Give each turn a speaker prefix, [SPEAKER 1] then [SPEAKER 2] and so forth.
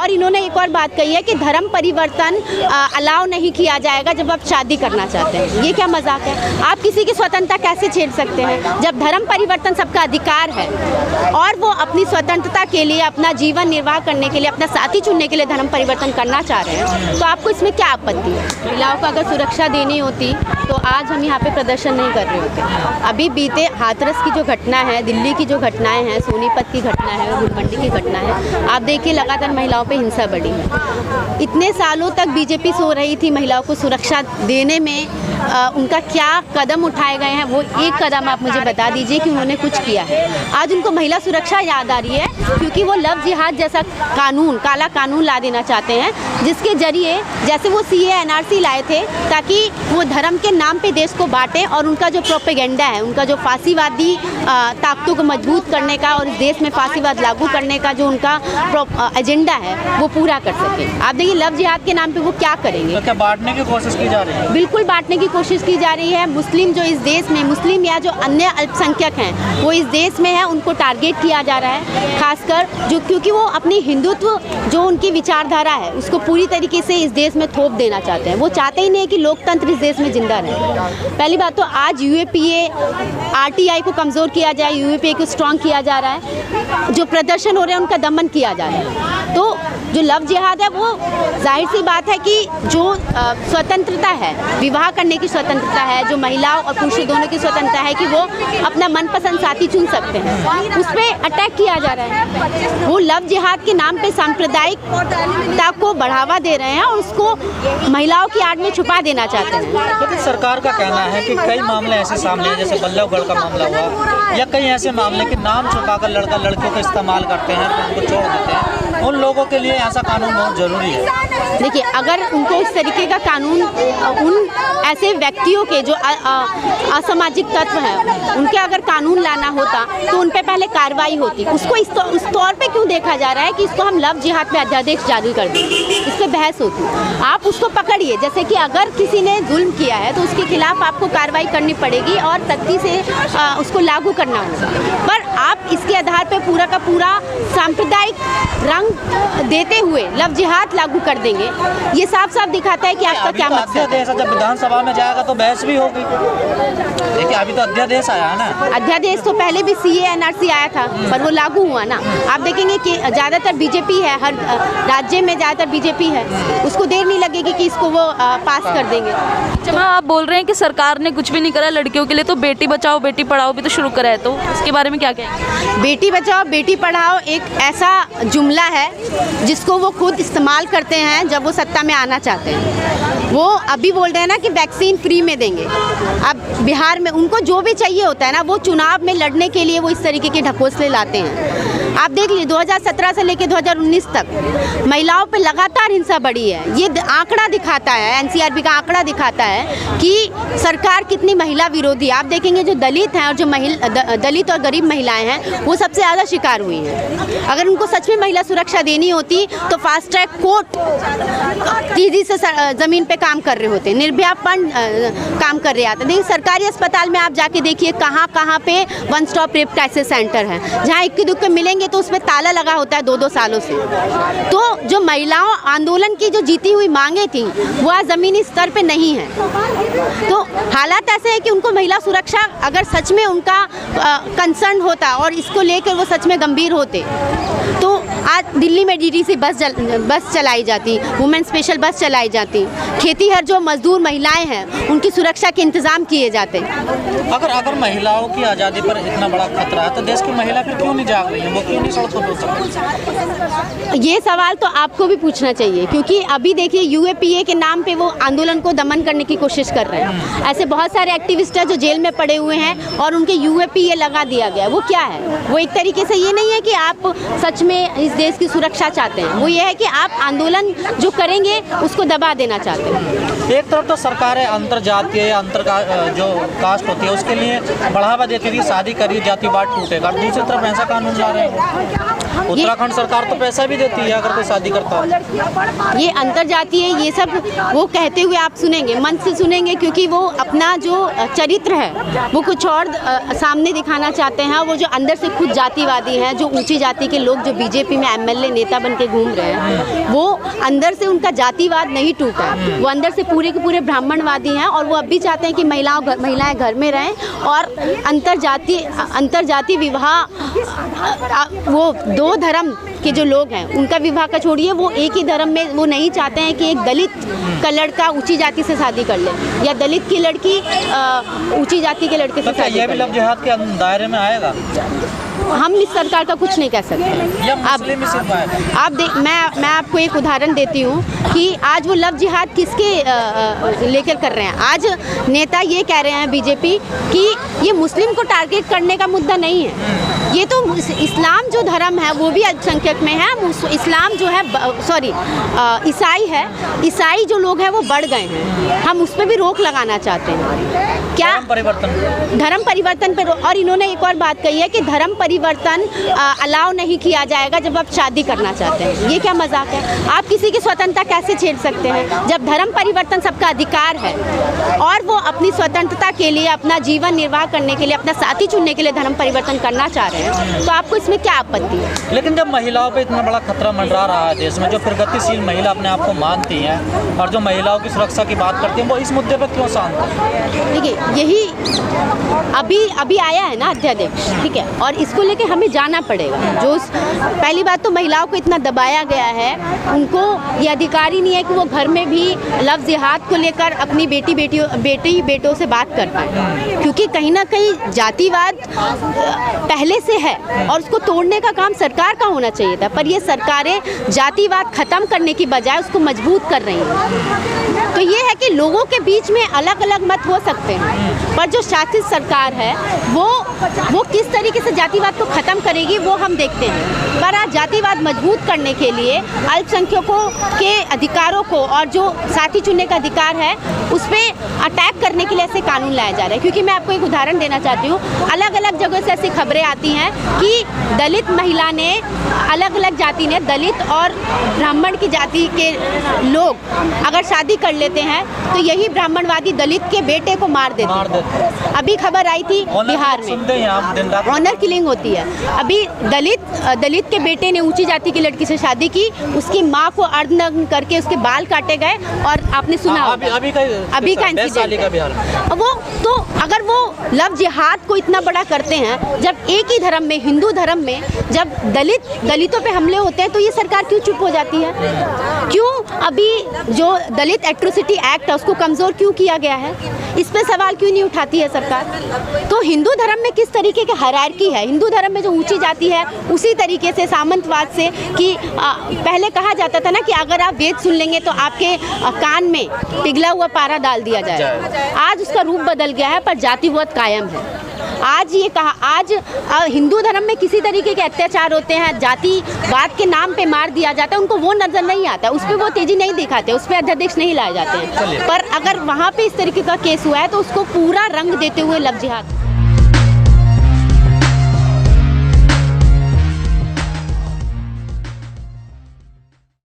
[SPEAKER 1] और इन्होंने एक और बात कही है कि धर्म परिवर्तन अलाउ नहीं किया जाएगा जब आप शादी करना चाहते हैं। ये क्या मजाक है? आप किसी की स्वतंत्रता कैसे छेड़ सकते हैं? जब धर्म परिवर्तन सबका अधिकार है और वो अपनी स्वतंत्रता के लिए, अपना जीवन निर्वाह करने के लिए, अपना साथी चुनने के लिए धर्म परिवर्तन करना चाह रहे हैं, तो आपको इसमें क्या आपत्ति है? महिलाओं को अगर सुरक्षा देनी होती तो आज हम यहाँ पे प्रदर्शन नहीं कर रहे होते। अभी बीते हाथरस की जो घटना है, दिल्ली की जो घटनाएं हैं, सोनीपत की घटना है, गुलमंडी की घटना है, आप देखिए लगातार महिलाओं पे हिंसा बढ़ी है। इतने सालों तक बीजेपी सो रही थी महिलाओं को सुरक्षा देने में, उनका क्या कदम उठाए गए हैं, वो एक कदम आप मुझे बता दीजिए कि उन्होंने कुछ किया है। आज उनको महिला सुरक्षा याद आ रही है क्योंकि वो लव जिहाद जैसा कानून, काला कानून ला देना चाहते हैं, जिसके जरिए जैसे वो CA NRC लाए थे ताकि वो धर्म के नाम पे देश को बांटें और उनका जो प्रोपेगेंडा है, उनका जो फांसीवादी ताकतों को मजबूत करने का और इस देश में फांसीवाद लागू करने का जो उनका एजेंडा है वो पूरा कर सके। आप देखिए लव जिहाद के नाम पे वो क्या करेंगे?
[SPEAKER 2] तो क्या बांटने की कोशिश की जा रही है?
[SPEAKER 1] बिल्कुल बांटने की कोशिश की जा रही है। मुस्लिम जो इस देश में, मुस्लिम या जो अन्य अल्पसंख्यक हैं वो इस देश में है, उनको टारगेट किया जा रहा है, खासकर जो, क्योंकि वो अपनी हिंदुत्व जो उनकी विचारधारा है उसको पूरी तरीके से इस देश में थोप देना चाहते हैं। वो चाहते ही नहीं कि लोकतंत्र इस देश में जिंदा रहे। पहली बात तो आज UAPA RTI को कमज़ोर किया जाए, UAPA को स्ट्रॉन्ग किया जा रहा है, जो प्रदर्शन हो रहे हैं उनका दमन किया जा रहा है। तो जो लव जिहाद है वो जाहिर सी बात है कि जो स्वतंत्रता है, विवाह करने की स्वतंत्रता है, जो महिलाओं और पुरुषों दोनों की स्वतंत्रता है कि वो अपना मनपसंद साथी चुन सकते हैं, उस पर अटैक किया जा रहा है। वो लव जिहाद के नाम पे सांप्रदायिकता को बढ़ावा दे रहे हैं और उसको महिलाओं की आड़ में छुपा देना चाहते हैं।
[SPEAKER 2] तो सरकार का कहना है कि कई मामले ऐसे सामने हैं, जैसे बल्लभगढ़ का मामला हुआ या कई ऐसे मामले कि नाम छुपाकर लड़का लड़कियों का इस्तेमाल करते हैं, उनको छोड़ देते हैं। उन लोगों के लिए ऐसा कानून बहुत ज़रूरी है।
[SPEAKER 1] देखिए अगर उनको इस तरीके का कानून, उन ऐसे व्यक्तियों के जो असामाजिक तत्व हैं उनके अगर कानून लाना होता तो उन पे पहले कार्रवाई होती। उसको उस तौर पे क्यों देखा जा रहा है कि इसको हम लव जिहाद पे अध्यादेश जारी कर दें? इस पर बहस होती। आप उसको पकड़िए, जैसे कि अगर किसी ने जुल्म किया है तो उसके खिलाफ आपको कार्रवाई करनी पड़ेगी और सख्ती से उसको लागू करना होगा। पर आप इसके आधार पर पूरा का पूरा सांप्रदायिक रंग देते हुए लव जिहाद लागू कर देंगे, ये साफ साफ दिखाता है कि आपका क्या मकसद है।
[SPEAKER 2] जब विधानसभा में जाएगा तो बहस भी होगी। देखिए अभी तो अध्यादेश आया है ना।
[SPEAKER 1] अध्यादेश तो पहले भी CA NRC आया था पर वो लागू हुआ ना। आप देखेंगे कि ज़्यादातर बीजेपी है, हर राज्य में ज़्यादातर बीजेपी है, उसको देर नहीं लगेगी कि इसको वो पास कर देंगे।
[SPEAKER 3] जब आप बोल रहे हैं कि सरकार ने कुछ भी नहीं करा लड़कियों के लिए, तो बेटी बचाओ बेटी पढ़ाओ भी तो शुरू करा है, तो इसके बारे में क्या कहेंगे?
[SPEAKER 1] बेटी बचाओ बेटी पढ़ाओ एक ऐसा जुमला है जिसको वो खुद इस्तेमाल करते हैं जब वो सत्ता में आना चाहते हैं। वो अभी बोल रहे हैं ना कि वैक्सीन फ्री में देंगे। अब बिहार में उनको जो भी चाहिए होता है ना, वो चुनाव में लड़ने के लिए वो इस तरीके के ढकोसले लाते हैं। आप देख लीजिए 2017 से लेकर 2019 तक महिलाओं पे लगातार हिंसा बढ़ी है। ये आंकड़ा दिखाता है, NCRB का आंकड़ा दिखाता है कि सरकार कितनी महिला विरोधी है। आप देखेंगे जो दलित हैं और जो दलित और गरीब महिलाएं हैं वो सबसे ज़्यादा शिकार हुई हैं। अगर उनको सच में महिला सुरक्षा देनी होती तो फास्ट ट्रैक कोर्ट तेजी से ज़मीन पे काम कर रहे होते, निर्भया फंड काम कर रहे आते। देखिए सरकारी अस्पताल में आप जाके देखिए कहाँ कहाँ पे one stop rape crisis centre है, जहाँ इक्के दुक्के मिलेंगे तो उसमें ताला लगा होता है 2-2 सालों से। तो जो महिलाओं आंदोलन की जो जीती हुई मांगे थी वो आज ज़मीनी स्तर पे नहीं है। तो हालात ऐसे है कि उनको महिला सुरक्षा अगर सच में उनका कंसर्न होता और इसको लेकर वो सच में गंभीर होते तो आज दिल्ली में DTC बस चलाई जाती, वुमेन स्पेशल बस चलाई जाती, खेतीहर जो मजदूर महिलाएं हैं उनकी सुरक्षा के इंतजाम किए जाते।
[SPEAKER 2] अगर महिलाओं की आज़ादी पर इतना बड़ा खतरा है तो देश की महिला फिर क्यों नहीं जाग रही है? वो क्यों नहीं सड़कों पर उतर?
[SPEAKER 1] ये सवाल तो आपको भी पूछना चाहिए, क्योंकि अभी देखिए UAPA के नाम पे वो आंदोलन को दमन करने की कोशिश कर रहे हैं। ऐसे बहुत सारे एक्टिविस्ट हैं जो जेल में पड़े हुए हैं और उनके UAPA लगा दिया गया। वो क्या है? वो एक तरीके से ये नहीं है कि आप सच में इस देश की सुरक्षा चाहते हैं, वो ये है कि आप आंदोलन जो करेंगे उसको दबा देना चाहते हैं।
[SPEAKER 2] एक तरफ तो सरकारें अंतर जातीय जो कास्ट होती है उसके लिए बढ़ावा देती थी, शादी करिए जातिवाद टूटेगा। दूसरी तरफ ऐसा कानून ला रहे हैं। उत्तराखंड सरकार तो पैसा भी देती है अगर कोई शादी करता है।
[SPEAKER 1] ये अंतर जातीय ये सब वो कहते हुए आप सुनेंगे, मन से सुनेंगे, क्योंकि वो अपना जो चरित्र है वो कुछ और सामने दिखाना चाहते हैं। वो जो अंदर से खुद जातिवादी हैं, जो ऊंची जाति के लोग जो बीजेपी में MLA नेता बन के घूम रहे हैं, वो अंदर से उनका जातिवाद नहीं टूटा है। वो अंदर से पूरे के पूरे ब्राह्मणवादी हैं और वो अब भी चाहते हैं कि महिलाएं घर में रहें और अंतरजातीय विवाह, वो दो धर्म के जो लोग हैं उनका विवाह का छोड़िए, वो एक ही धर्म में वो नहीं चाहते हैं कि एक दलित का लड़का ऊंची जाति से शादी कर ले या दलित की लड़की ऊंची जाति के लड़के से शादी
[SPEAKER 2] ये
[SPEAKER 1] कर
[SPEAKER 2] भी
[SPEAKER 1] ले।
[SPEAKER 2] लव जिहाद के दायरे में आएगा?
[SPEAKER 1] हम इस सरकार का कुछ नहीं कह सकते। मैं आपको एक उदाहरण देती हूँ कि आज वो लव जिहाद किसके लेकर कर रहे हैं। आज नेता ये कह रहे हैं बीजेपी कि ये मुस्लिम को टारगेट करने का मुद्दा नहीं है, ये तो इस्लाम जो धर्म है वो भी अल्पसंख्यक में है। इस्लाम जो है ईसाई है, ईसाई जो लोग हैं वो बढ़ गए हैं, हम उस पर भी रोक लगाना चाहते हैं। क्या धर्म परिवर्तन पर? और इन्होंने एक और बात कही है कि धर्म परिवर्तन अलाउ नहीं किया जाएगा जब आप शादी करना चाहते हैं। ये क्या मजाक है? आप किसी की स्वतंत्रता कैसे छेड़ सकते हैं जब धर्म परिवर्तन सबका अधिकार है और वो अपनी स्वतंत्रता के लिए, अपना जीवन निर्वाह करने के लिए, अपना साथी चुनने के लिए धर्म परिवर्तन करना चाह रहे हैं, तो आपको इसमें क्या आपत्ति है?
[SPEAKER 2] लेकिन जब महिलाओं पे इतना बड़ा खतरा मंडरा रहा है देश में, जो प्रगतिशील महिला अपने आप को मानती हैं और जो महिलाओं की सुरक्षा की बात करती हैं, वो इस मुद्दे पर क्यों शांत है?
[SPEAKER 1] देखिए, यही अभी आया है ना अध्यादेश, ठीक है, और इसको लेके हमें जाना पड़ेगा। पहली बात तो महिलाओं को इतना दबाया गया है, उनको ये अधिकार ही नहीं है कि वो घर में भी लव जिहाद को लेकर अपनी बेटी बेटों से बात कर पाए, क्योंकि कहीं ना कहीं जातिवाद पहले से है और उसको तोड़ने का काम सरकार का होना चाहिए था, पर ये सरकारें जातिवाद खत्म करने की बजाय उसको मजबूत कर रही हैं। तो ये है कि लोगों के बीच में अलग अलग मत हो सकते हैं, पर जो शासित सरकार है वो किस तरीके से जातिवाद को ख़त्म करेगी वो हम देखते हैं। पर आज जातिवाद मजबूत करने के लिए अल्पसंख्यकों के अधिकारों को और जो साथी चुनने का अधिकार है उस पर अटैक करने के लिए ऐसे कानून लाया जा रहा है। क्योंकि मैं आपको एक उदाहरण देना चाहती हूँ, अलग अलग जगह से ऐसी खबरें आती हैं कि दलित महिला ने, अलग अलग जाति ने, दलित और ब्राह्मण की जाति के लोग अगर शादी कर लेते हैं तो यही ब्राह्मणवादी दलित के बेटे को मार देते हैं। अभी खबर आई थी बिहार में ऑनर किलिंग होती है। अभी दलित के बेटे ने ऊंची जाति की लड़की से शादी की, उसकी माँ को अर्धनग्न करके उसके बाल काटे गए और आपने सुना अभी का इंसिडेंट। वो तो अगर वो लव जिहाद को इतना बड़ा करते हैं, जब एक ही धर्म में, हिंदू धर्म में जब दलितों पे हमले होते हैं तो ये सरकार क्यों चुप हो जाती है? क्यों अभी जो दलित एट्रोसिटी एक्ट है उसको कमज़ोर क्यों किया गया है? इस पे सवाल क्यों नहीं उठाती है सरकार? तो हिंदू धर्म में किस तरीके की हायरार्की है? हिंदू धर्म में जो ऊंची जाति है उसी तरीके से सामंतवाद से कि पहले कहा जाता था ना कि अगर आप वेद सुन लेंगे तो आपके कान में पिघला हुआ पारा डाल दिया जाए। आज उसका रूप बदल गया है, पर जातिवाद कायम है। आज हिंदू धर्म में किसी तरीके के अत्याचार होते हैं, जातिवाद के नाम पे मार दिया जाता है, उनको वो नजर नहीं आता, उस पर वो तेजी नहीं दिखाते, उस पर अध्यादेश नहीं लाए जाते हैं। पर अगर वहाँ पे इस तरीके का केस हुआ है तो उसको पूरा रंग देते हुए लव जिहाद